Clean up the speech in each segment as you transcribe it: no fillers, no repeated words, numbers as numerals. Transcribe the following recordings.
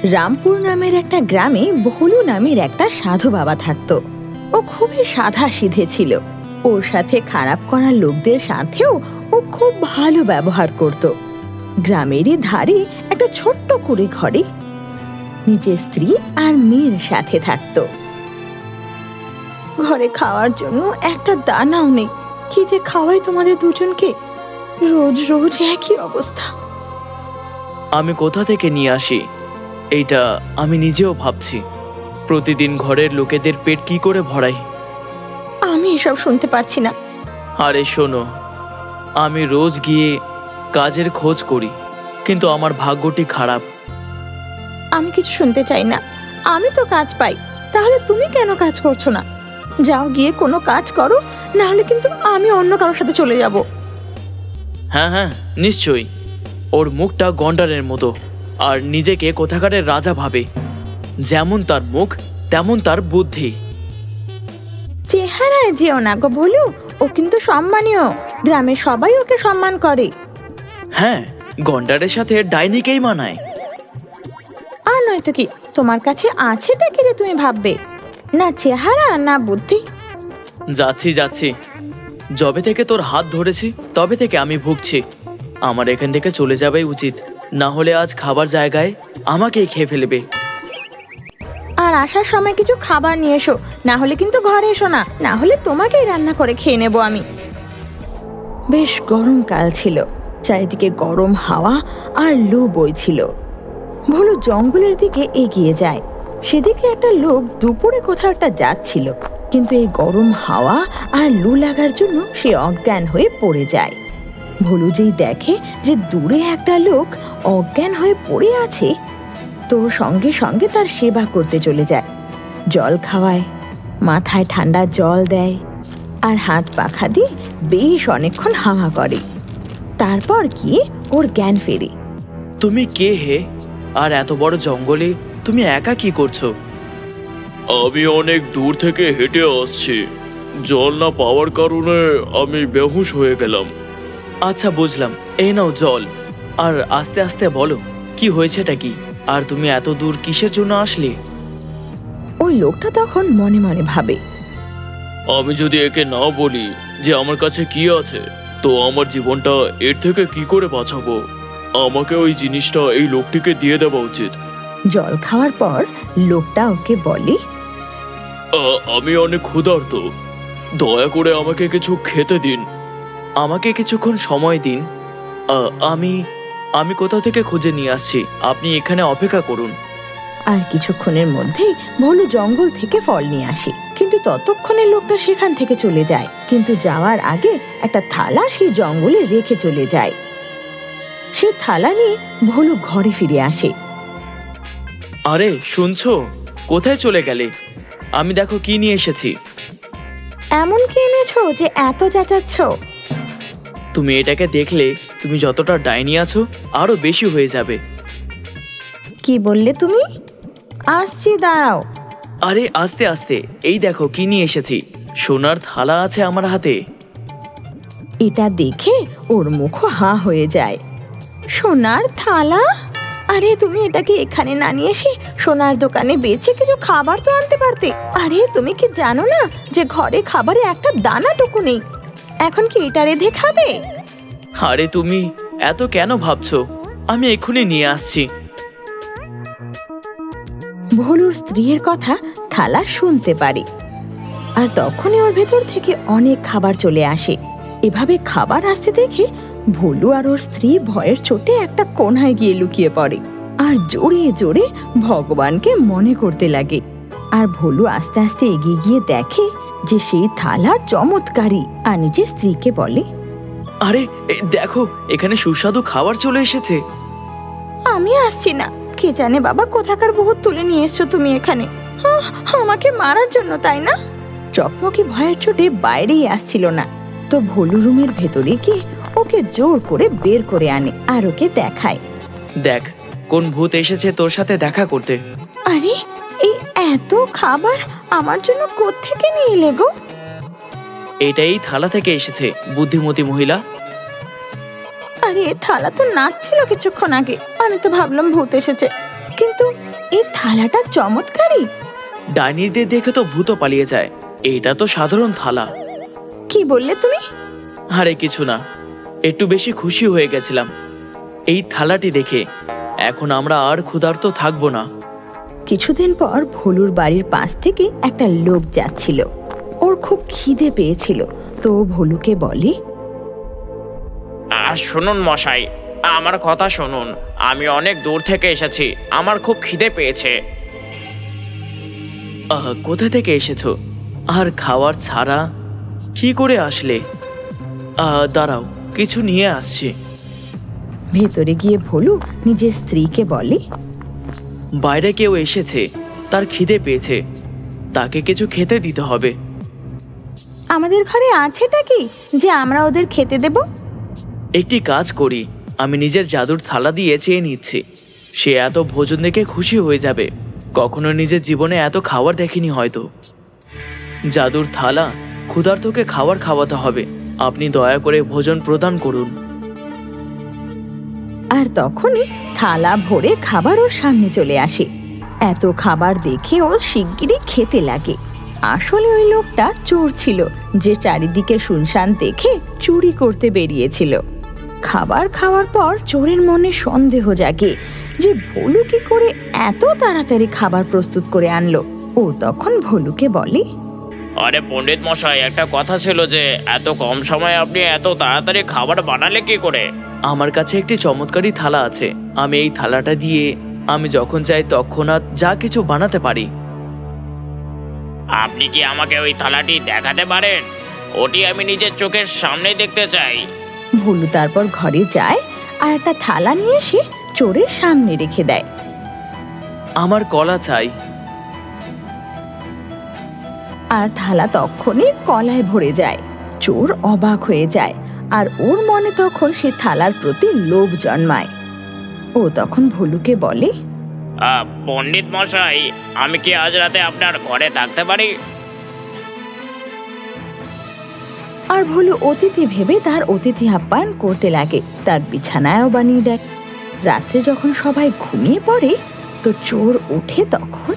রামপুর নামের একটা গ্রামে ভোলু নামের একটা সাধু বাবা থাকতো। ও খুবই সাদা সিধে ছিল। ওর সাথে খারাপ করা লোকদের সাথেও ও খুব ভালো ব্যবহার করত। গ্রামেরই ধারে একটা ছোট্ট কুড়ে ঘরে নিজের স্ত্রী আর মেয়ের সাথে থাকতো। ঘরে খাওয়ার জন্য একটা দানাও নেই। কি যে খাওয়াই তোমাদের দুজনকে, রোজ রোজ একই অবস্থা। আমি কোথা থেকে নিয়ে আসি এইটা আমি নিজেও ভাবছি। প্রতিদিন ঘরের লোকেদের পেট কি করে ভরাই। আমি এসব শুনতে পারছি না। আরে শোনো, আমি রোজ গিয়ে কাজের খোঁজ করি, কিন্তু আমার ভাগ্যটি খারাপ। আমি কিছু শুনতে চাই না। আমি তো কাজ পাই, তাহলে তুমি কেন কাজ করছো না? যাও গিয়ে কোনো কাজ করো, না হলে কিন্তু আমি অন্য কারোর সাথে চলে যাব। হ্যাঁ হ্যাঁ, নিশ্চয়ই। ওর মুখটা গন্ডারের মতো, আর নিজেকে কোথাকারের রাজা ভাবে। যেমন তার মুখ তেমন তার বুদ্ধি। চেহারায় যেও না গো ভোলু, ও কিন্তু সম্মানীয়। গ্রামের সবাই ওকে সম্মান করে। হ্যাঁ, গন্ডারের সাথে ডাইনিকেই মানায়। আর নয়তো কি, তোমার কাছে আছে দেখে যে তুমি ভাববে, না চেহারা না বুদ্ধি। যাচ্ছি যাচ্ছি, যবে থেকে তোর হাত ধরেছি তবে থেকে আমি ভুগছি। আমার এখান থেকে চলে যাওয়াই উচিত, না হলে আজ খাবার জায়গায় আমাকেই খেয়ে ফেলবে। আর আসার সময় কিছু খাবার নিয়ে এসো, না হলে কিন্তু ঘরে এসো না, না হলে তোমাকেই রান্না করে খেয়ে নেবো আমি। বেশ গরমকাল ছিল, চারিদিকে গরম হাওয়া আর লু বইছিল। ভোলু জঙ্গলের দিকে এগিয়ে যায়। সেদিকে একটা লোক দুপুরে কোথাও একটা যাচ্ছিল, কিন্তু এই গরম হাওয়া আর লু লাগার জন্য সে অজ্ঞান হয়ে পড়ে যায়। ভোলু যেই দেখে যে দূরে একটা লোক অজ্ঞান হয়ে পড়ে আছে, তো সঙ্গে সঙ্গে তার সেবা করতে চলে যায়। জল খাওয়ায়, মাথায় ঠান্ডা জল দেয়, আর হাত পাখা দিয়ে বেশ অনেকক্ষণ হাওয়া করে। তারপর গিয়ে ওর জ্ঞান ফেরে। তুমি কে হে? আর এত বড় জঙ্গলে তুমি একা কি করছো? আমি অনেক দূর থেকে হেঁটে আসছি। জল না পাওয়ার কারণে আমি বেহুশ হয়ে গেলাম। আচ্ছা বুঝলাম, এই নাও জল। আর আস্তে আস্তে বলো, কি হয়েছেটা কি? আর তুমি এত দূর কিসের জন্য আসলে? ওই লোকটা তখন মনে মনে ভাবে, আমি যদি একে না বলি যে আমার কাছে কি আছে, তো আমার জীবনটা এর থেকে কি করে বাঁচাবো? আমাকে ওই জিনিসটা এই লোকটিকে দিয়ে দেওয়া উচিত। জল খাওয়ার পর লোকটা ওকে বলে, আমি অনেক ক্ষুধার্ত, দয়া করে আমাকে কিছু খেতে দিন। আমাকে কিছুক্ষণ সময় দিন, আমি কোথা থেকে খুঁজে নিয়ে আসছি। আপনি এখানে অপেক্ষা করুন। আর কিছুক্ষণের মধ্যেই ভোলু জঙ্গল থেকে ফল নিয়ে আসে, কিন্তু ততক্ষণে লোকটা সেখান থেকে চলে যায়। কিন্তু যাওয়ার আগে একটা থালা সেই জঙ্গলে রেখে চলে যায়। সে থালা নিয়ে ভোলু ঘরে ফিরে আসে। আরে শুনছো, কোথায় চলে গেলে? আমি দেখো কি নিয়ে এসেছি। এমন কি এনেছো যে এত চেঁচাচ্ছ? তুমি এটাকে দেখলে তুমি যতটা ডাইনি আছো আরো বেশি হয়ে যাবে। কি বললে তুমি? আসছি, দাঁড়াও। আরে আস্তে আস্তে, এই দেখো কি নিয়ে এসেছি। সোনার থালা আছে আমার হাতে। এটা দেখে ওর মুখ হাঁ হয়ে যায়। সোনার থালা? আরে তুমি এটাকে এখানে না নিয়ে এসে সোনার দোকানে বেচে কিছু খাবার তো আনতে পারতে। আরে তুমি কি জানো না যে ঘরে খাবারে একটা দানাটুকু নেই? এখন কি এটা রেঁধে খাবে? আরে তুমি এত কেন ভাবছো? আমি এক্ষুনি নিয়ে আসছি। ভোলুর স্ত্রীর কথা থালা শুনতে পারে, আর তখনই ওর ভেতর থেকে অনেক খাবার চলে আসে। এভাবে খাবার আসতে দেখে ভোলু আর ওর স্ত্রী ভয়ের চোটে একটা কোণায় গিয়ে লুকিয়ে পড়ে, আর জোরে জোরে ভগবানকে মনে করতে লাগে। আর ভোলু আস্তে আস্তে এগিয়ে গিয়ে দেখে যে সেই থালা চমৎকারী, আর নিজের স্ত্রীকে বলে, আরে দেখো, এখানে সুস্বাদু খাবার চলে এসেছে। আমি আসছি না। কে জানে বাবা কোথাকার বহুত তুলে নিয়ে এসছো তুমি এখানে, আমাকে মারার জন্য, তাই না? চকমকি ভয়ের চোটে বাইরেই আসছিল না, তো ভোলু রুমের ভেতরে গিয়ে ওকে জোর করে বের করে আনে আর ওকে দেখায়। দেখ কোন ভূত এসেছে তোর সাথে দেখা করতে। আরে এই এত খাবার আমার জন্য কোত্থেকে নিয়ে এলে গো? এটাই থালা থেকে এসেছে, বুদ্ধিমতী মহিলা। আরে থালা তো নাচছিল কিছুক্ষণ আগে, আমি তো ভাবলাম ভূত এসেছে, কিন্তু এই থালাটা চমৎকারী। ডাইনিদের দেখে তো ভূত পালিয়ে যায়, এটা তো সাধারণ থালা। কি বললে তুমি? আরে কিছু না, একটু বেশি খুশি হয়ে গেছিলাম এই থালাটি দেখে। এখন আমরা আর ক্ষুধার্ত থাকবো না। কিছুদিন পর ভোলুর বাড়ির পাশ থেকে একটা লোক যাচ্ছিল। ওর খুব খিদে পেয়েছিল, তো ভোলুকে বলে, শুনুন মশাই, আমার কথা শুনুন। আমি অনেক দূর থেকে এসেছি, আমার খুব খিদে পেয়েছে। কোথা থেকে এসেছো? আর খাওয়ার ছাড়া কি করে আসলে? দাঁড়াও, কিছু নিয়ে আসছি। ভেতরে গিয়ে ভোলু নিজের স্ত্রীকে বলে, বাইরে কেউ এসেছে, তার খিদে পেয়েছে, তাকে কিছু খেতে দিতে হবে। আমাদের ঘরে আছেটা কি যে আমরা ওদের খেতে দেব? একটি কাজ করি, আমি নিজের জাদুর থালা দিয়ে চেয়ে নিচ্ছি। সে এত ভোজন দেখে খুশি হয়ে যাবে, কখনো নিজের জীবনে এত খাবার দেখেনি হয়তো। জাদুর থালা, ক্ষুধার্তকে খাবার খাওয়াতে হবে। আপনি দয়া করে ভোজন প্রদান করুন। আর তখনই থালা ভরে খাবার ওর সামনে চলে আসে। এত খাবার দেখে ও শিগগিরই খেতে লাগে। আসলে ওই লোকটা চোর ছিল, যে চারিদিকে শুনশান দেখে চুরি করতে বেরিয়েছিল। খাবার খাওয়ার পর চোরের মনে সন্দেহ জাগে যে ভোলু কি করে এত তাড়াতাড়ি খাবার প্রস্তুত করে আনলো। ও তখন ভোলুকে বলে, আরে পণ্ডিত মশাই, একটা কথা ছিল যে এত কম সময়ে আপনি এত তাড়াতাড়ি খাবার বানালে কি করে? আমার কাছে একটি চমৎকারী থালা আছে। আমি এই থালাটা দিয়ে আমি যখন চাই তৎক্ষণাৎ যা কিছু বানাতে পারি। আপনি কি আমাকে ওই থালাটি দেখাতে পারেন? ওটি আমি নিজের চোখের সামনে দেখতে চাই। ভোলু তারপর ঘরে যায় আর একটা থালা নিয়ে এসে চোরের সামনে রেখে দেয়। আমার কলা চাই। আর থালা তখনই কলায় ভরে যায়। চোর অবাক হয়ে যায় আর ওর মনে তখন সে থালার প্রতি লোভ জন্মায়। ও তখন ভোলুকে বলে, পণ্ডিত মশাই, আমি কি আজ রাতে আপনার ঘরে থাকতে পারি? আর ভোলু অতিথি ভেবে তার অতিথি আপ্যায়ন করতে লাগে, তার বিছানায়ও বানিয়ে দেয়। রাত্রে যখন সবাই ঘুমিয়ে পড়ে তো চোর ওঠে তখন।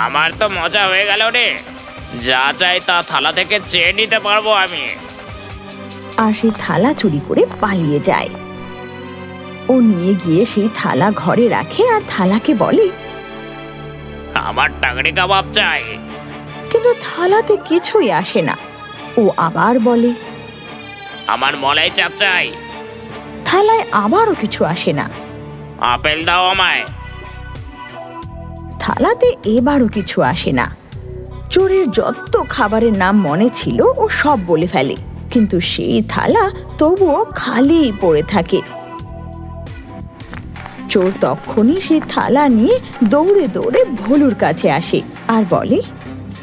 আমার তো মজা হয়ে গেল রে, যা চাই তা থালা থেকে চেয়ে নিতে পারবো আমি। আর সেই থালা চুরি করে পালিয়ে যায়। ও নিয়ে গিয়ে সেই থালা ঘরে রাখে আর থালাকে বলে, আমার টাংরি কাবাব চাই। কিন্তু থালাতে কিছুই আসে না। ও আবার বলে, আমার মলাই চাপ চাই। থালায় আবারও কিছু আসে না। আপেল দাও আমায়। থালাতে এবারও কিছু আসে না। চোরের যত খাবারের নাম মনে ছিল ও সব বলে ফেলে, কিন্তু সেই থালা তবুও খালি পড়ে থাকে। চোর তখনই সেই থালা নিয়ে দৌড়ে দৌড়ে ভোলুর কাছে আসে আর বলে,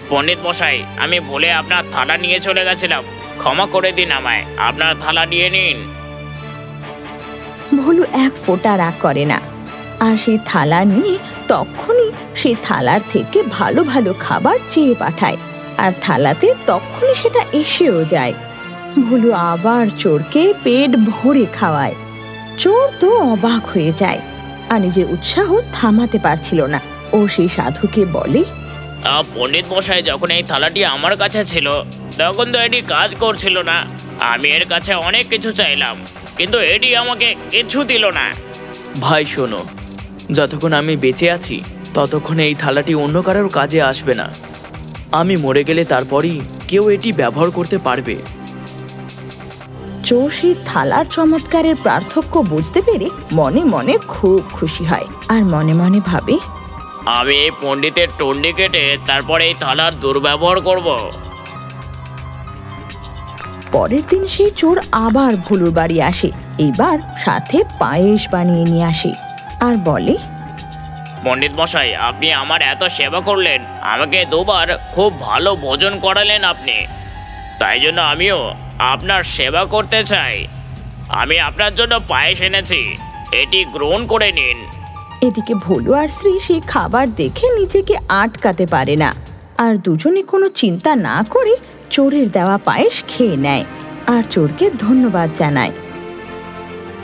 পণ্ডিত মশাই, আমি ভুলে আপনার থালা নিয়ে চলে গেছিলাম, ক্ষমা করে দিন আমায়। আপনার থালা নিয়ে নিন। ভোলু এক ফোঁটা রাগ করে না, আর সেই থালা নিয়ে তখনই সেই থালার থেকে ভালো ভালো খাবার চেয়ে পাঠায়। আর থালাতে তখনই সেটা এসেও যায়। ভোলু আবার চোরকে পেট ভরে খাওয়ায়। চোর তো অবাক হয়ে যায় আর নিজের উৎসাহ থামাতে পারছিল না। ও সেই সাধুকে বলে, পণ্ডিত মশাই, যখন এই থালাটি আমার কাছে ছিল তখন তো এটি কাজ করছিল না। আমি এর কাছে অনেক কিছু চাইলাম, কিন্তু এটি আমাকে কিছু দিল না। ভাই শোনো, যতক্ষণ আমি বেঁচে আছি ততক্ষণ এই থালাটি অন্য কারোর কাজে আসবে না। আমি মরে গেলে তারপরই কেউ এটি ব্যবহার করতে পারবে। চোর সেই থালার চমৎকারের পার্থক্য বুঝতে পেরে মনে মনে খুব খুশি হয় আর মনে মনে ভাবে, আমি এই পণ্ডিতের টন্ডি কেটে তারপর এই থালার দুর্ব্যবহার করব। পরের দিন সেই চোর আবার ভোলুর বাড়ি আসে। এইবার সাথে পায়েস বানিয়ে নিয়ে আসে আর বলে, পণ্ডিত মশাই, আপনি আমার এত সেবা করলেন, আমাকে দুবার খুব ভালো ভোজন করালেন আপনি। তাই জন্য আমিও আপনার সেবা করতে চাই। আমি আপনার জন্য পায়েস এনেছি, এটি গ্রহণ করে নিন। এদিকে ভোলু আর শ্রী সেই খাবার দেখে নিজেকে আটকাতে পারে না, আর দুজনে কোনো চিন্তা না করে চোরের দেওয়া পায়েস খেয়ে নেয় আর চোরকে ধন্যবাদ জানায়।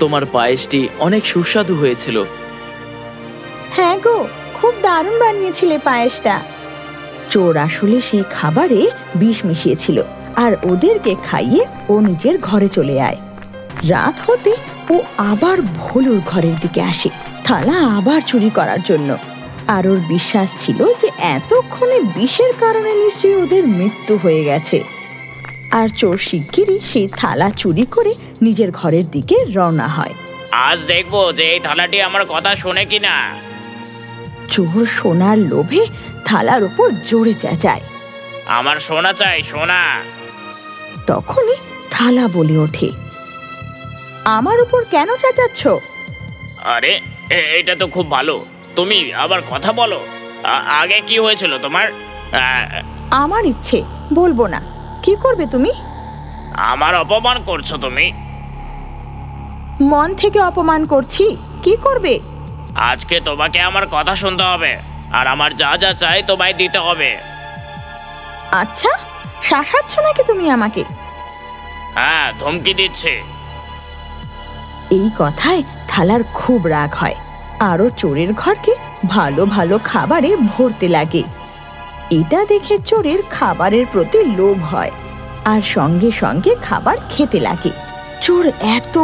তোমার পায়েসটি অনেক সুস্বাদু হয়েছিল। খুব দারুণ বানিয়েছিলে পায়েসটা। চোর আসলে সেই খাবারে বিষ মিশিয়েছিল আর ওদেরকে খাইয়ে ও নিজের ঘরে চলে যায়। রাত হতে ও আবার ভোলুর ঘরের দিকে আসে থালা আবার চুরি করার জন্য। আর ওর বিশ্বাস ছিল যে এতক্ষণে বিষের কারণে নিশ্চয়ই ওদের মৃত্যু হয়ে গেছে। আর চোর শিগগিরই সেই থালা চুরি করে নিজের ঘরের দিকে রওনা হয়। আজ দেখবো যে এই থালাটি আমার কথা শোনে কিনা। চোর সোনার লোভে থালার উপর জোরে চেঁচায়, আমার সোনা চাই, সোনা। তখনই থালা বলে ওঠে, আমার উপর কেন চেঁচাচ্ছ? আরে এটা তো খুব ভালো, তুমি আবার কথা বলো। আগে কি হয়েছিল তোমার? আমার ইচ্ছে, বলবো না। কি করবে তুমি? আমার অপমান করছো তুমি। মন থেকে অপমান করছি। কি করবে? আজকে তোমাকে আমার কথা শুনতে হবে আর আমার যা যা চাই তোমায় দিতে হবে। আচ্ছা, শাসাচ্ছ নাকি তুমি আমাকে? হ্যাঁ, ধমকি দিচ্ছে। এই কথায় থালার খুব রাগ হয়। আরো চোরের ঘরকে ভালো ভালো খাবারে ভরতে লাগে। এটা দেখে চোরের খাবারের প্রতি লোভ হয় আর সঙ্গে সঙ্গে খাবার খেতে লাগে। চোর এত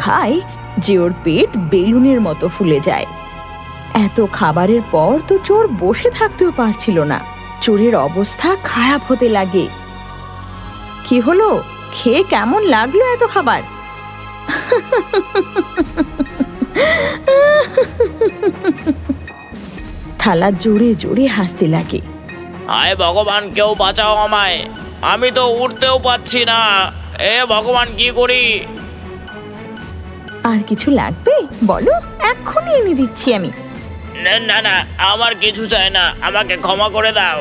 খায় যে ওর পেট বেলুনের মতো ফুলে যায়। এত খাবারের পর তো চোর বসে থাকতেও পারছিল না। চোরের অবস্থা খারাপ হতে লাগে। কি হলো? খেয়ে কেমন লাগলো এত খাবার? থালা জোরে জোরে হাসতে লাগে। হায় ভগবান, কেউ বাঁচাও আমায়, আমি তো উঠতেও পাচ্ছি না। এ ভগবান, কি করি? আর কিছু লাগবে বলো, এক্ষুনি এনে দিচ্ছি আমি। না না, আমার কিছু চাই না, আমাকে ক্ষমা করে দাও।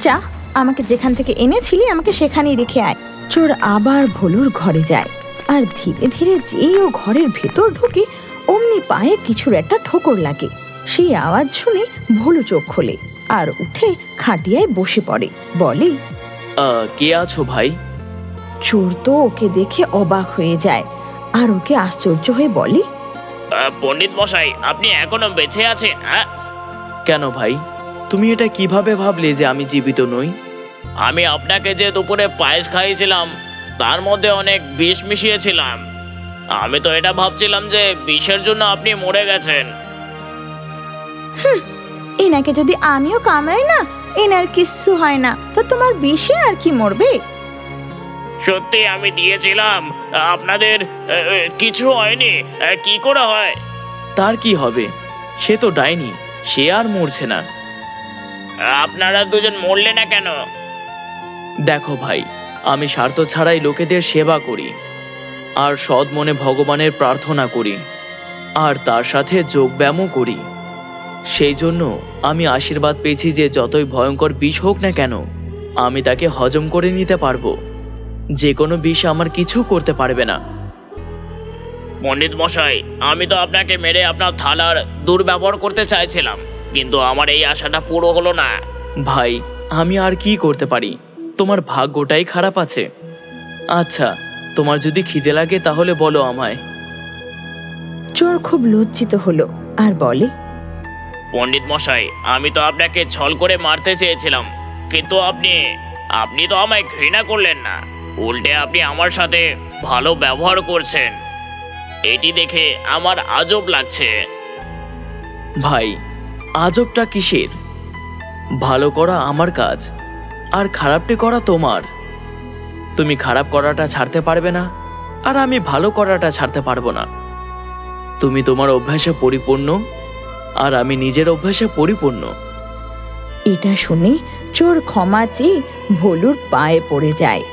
যা, আমাকে যেখান থেকে এনেছিলি আমাকে সেখানেই রেখে আয়। চোর আবার ভোলুর ঘরে যায় আর ধীরে ধীরে যেই ও ঘরের ভেতর ঢুকে অমনি পায়ে কিছুর একটা ঠোকর লাগে। সেই আওয়াজ শুনে ভোলু চোখ খোলে আর উঠে খাটিয়ায় বসে পড়ে। বলে, কে আছো ভাই? চোর তো ওকে দেখে অবাক হয়ে যায় আর ওকে আশ্চর্য হয়ে বলে, পণ্ডিত মশাই, আপনি এখনো বেঁচে আছেন? হ্যাঁ, কেন ভাই, তুমি এটা কিভাবে ভাবলে যে আমি জীবিত নই? আমি আপনাকে যে দুপুরে পায়েস খাইয়েছিলাম তার মধ্যে অনেক বিষ মিশিয়েছিলাম। আমি তো এটা ভাবছিলাম যে বিষের জন্য আপনি মরে গেছেন। এনাকে যদি আমিও কামড়াই না, এনার কিচ্ছু হয় না, তো তোমার বিষে আর কি মরবে? সত্যি আমি দিয়েছিলাম, আপনাদের কিছু হয়নি। কি করে হয়? তার কি হবে? সে তো ডাইনি, সে আর মরছে না। আপনারা দুজন মরলে না কেন? দেখো ভাই, আমি স্বার্থ ছাড়াই লোকেদের সেবা করি আর সৎ মনে ভগবানের প্রার্থনা করি আর তার সাথে যোগব্যায়ামও করি। সেই জন্য আমি আশীর্বাদ পেয়েছি যে যতই ভয়ঙ্কর বিষ হোক না কেন আমি তাকে হজম করে নিতে পারবো। যে কোনো বিষ আমার কিছু করতে পারবে না। পণ্ডিত মশাই, আমি তো আপনাকে মেরে আপনার থালার দুর্ব্যবহার করতে চাইছিলাম, কিন্তু আমার এই আশাটা পুরো হলো না। ভাই, আমি আর কি করতে পারি? তোমার ভাগ্যটাই খারাপ আছে। আচ্ছা, তোমার যদি খিদে লাগে তাহলে বলো আমায়। চোর খুব লজ্জিত হলো আর বলে, পণ্ডিত মশাই, আমি তো আপনাকে ছল করে মারতে চেয়েছিলাম, কিন্তু আপনি তো আমায় ঘৃণা করলেন না, উল্টে আপনি আমার সাথে ভালো ব্যবহার করছেন। এটি দেখে আমার আজব লাগছে। ভাই, আজবটা কিসের? ভালো করা আমার কাজ আর খারাপটি করা তোমার। তুমি খারাপ করাটা ছাড়তে পারবে না আর আমি ভালো করাটা ছাড়তে পারবো না। তুমি তোমার অভ্যাসে পরিপূর্ণ আর আমি নিজের অভ্যাসে পরিপূর্ণ। এটা শুনে চোর ক্ষমা চেয়ে ভোলুর পায়ে পড়ে যায়।